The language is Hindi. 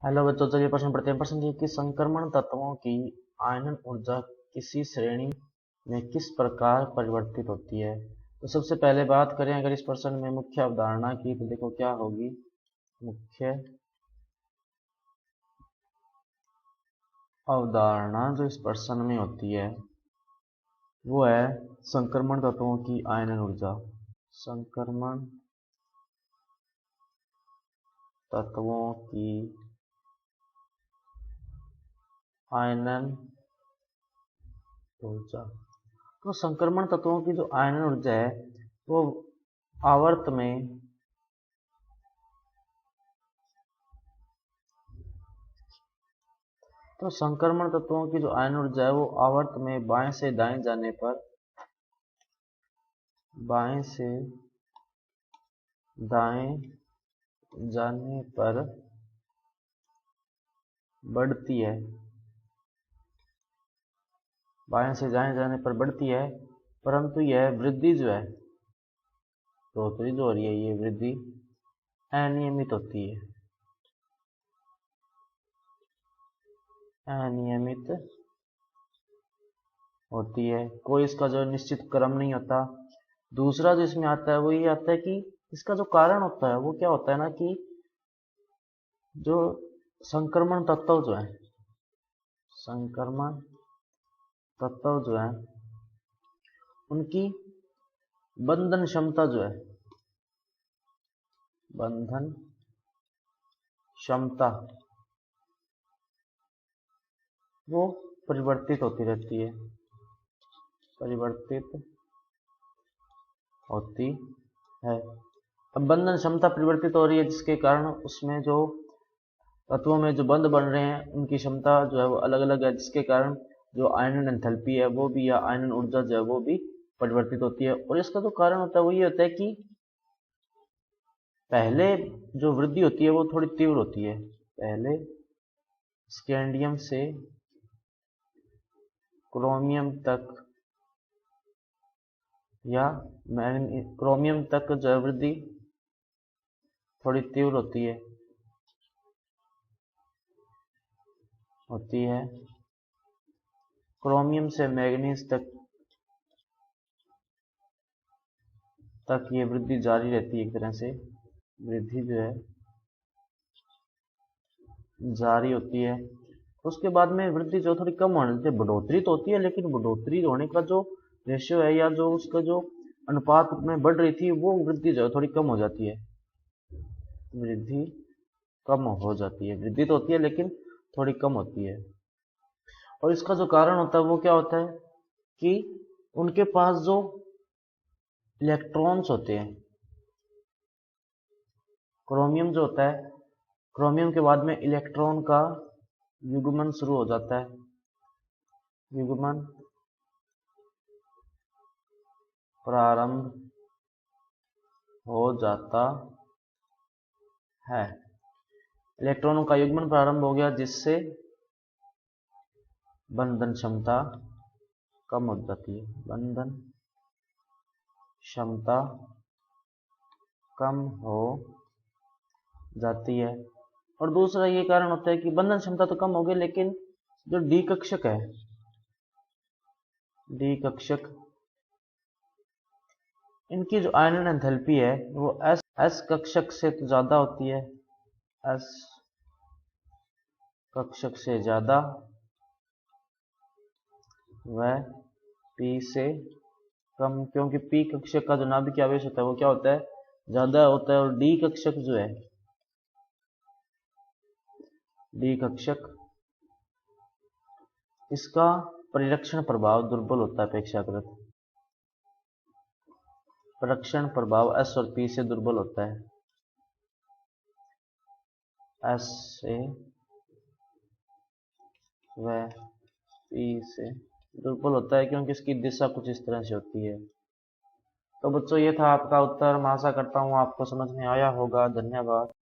हेलो बच्चों, चलिए प्रश्न पढ़ते हैं। प्रश्न ये कि संक्रमण तत्वों की आयनन ऊर्जा किसी श्रेणी में किस प्रकार परिवर्तित होती है। तो सबसे पहले बात करें अगर इस प्रश्न में मुख्य अवधारणा की, तो देखो क्या होगी। मुख्य अवधारणा जो इस प्रश्न में होती है वो है संक्रमण तत्वों की आयनन ऊर्जा। संक्रमण तत्वों की आयनन ऊर्जा। तो संक्रमण तत्वों की जो आयनन ऊर्जा है वो आवर्त में संक्रमण तत्वों की जो आयनन ऊर्जा है वो आवर्त में बाएं से दाएं जाने पर बढ़ती है। बाएं से दाएं जाने पर बढ़ती है, परंतु यह वृद्धि जो है बढ़ोतरी जो हो रही है, ये वृद्धि अनियमित होती है। अनियमित होती है, कोई इसका जो निश्चित क्रम नहीं होता। दूसरा जो इसमें आता है वो ये आता है कि इसका जो कारण होता है वो क्या होता है ना, कि जो संक्रमण तत्व जो है, संक्रमण तत्व जो है उनकी बंधन क्षमता जो है, बंधन क्षमता वो परिवर्तित होती रहती है, परिवर्तित होती है। अब बंधन क्षमता परिवर्तित हो रही है, जिसके कारण उसमें जो तत्वों में जो बंध बन रहे हैं उनकी क्षमता जो है वो अलग अलग है, जिसके कारण जो आयनन एंथैल्पी है वो भी, या आयनन ऊर्जा जो है वो भी परिवर्तित होती है। और इसका जो कारण होता है वो ये होता है कि पहले जो वृद्धि होती है वो थोड़ी तीव्र होती है। पहले स्कैंडियम से क्रोमियम तक या क्रोमियम तक जो है वृद्धि थोड़ी तीव्र होती है। क्रोमियम से मैग्नीज तक ये वृद्धि जारी रहती है। एक तरह से वृद्धि जो है जारी होती है। उसके बाद में वृद्धि जो थोड़ी कम होने लगती है। बढ़ोतरी तो होती है, लेकिन बढ़ोतरी होने का जो रेशियो है या जो उसका जो अनुपात में बढ़ रही थी वो वृद्धि जो है थोड़ी कम हो जाती है। वृद्धि कम हो जाती है, वृद्धि तो होती है लेकिन थोड़ी कम होती है। और इसका जो कारण होता है वो क्या होता है कि उनके पास जो इलेक्ट्रॉन्स होते हैं, क्रोमियम जो होता है, क्रोमियम के बाद में इलेक्ट्रॉन का युग्मन शुरू हो जाता है। युग्मन प्रारंभ हो जाता है। इलेक्ट्रॉनों का युग्मन प्रारंभ हो गया, जिससे बंधन क्षमता कम हो जाती है। बंधन क्षमता कम हो जाती है। और दूसरा ये कारण होता है कि बंधन क्षमता तो कम हो गई, लेकिन जो डी कक्षक है, डी कक्षक, इनकी जो आयनन एंथैल्पी है वो एस कक्षक से तो ज्यादा होती है। एस कक्षक से ज्यादा व पी से कम, क्योंकि पी कक्षक का जो नाभिकीय आवेश होता है वो क्या होता है, ज्यादा होता है। और डी कक्षक जो है, डी कक्षक, इसका परिरक्षण प्रभाव दुर्बल होता है अपेक्षाकृत। परिरक्षण प्रभाव एस और पी से दुर्बल होता है। एस से व पी से दुर्बल होता है, क्योंकि इसकी दिशा कुछ इस तरह से होती है। तो बच्चों ये था आपका उत्तर। मैं आशा करता हूँ आपको समझ में आया होगा। धन्यवाद।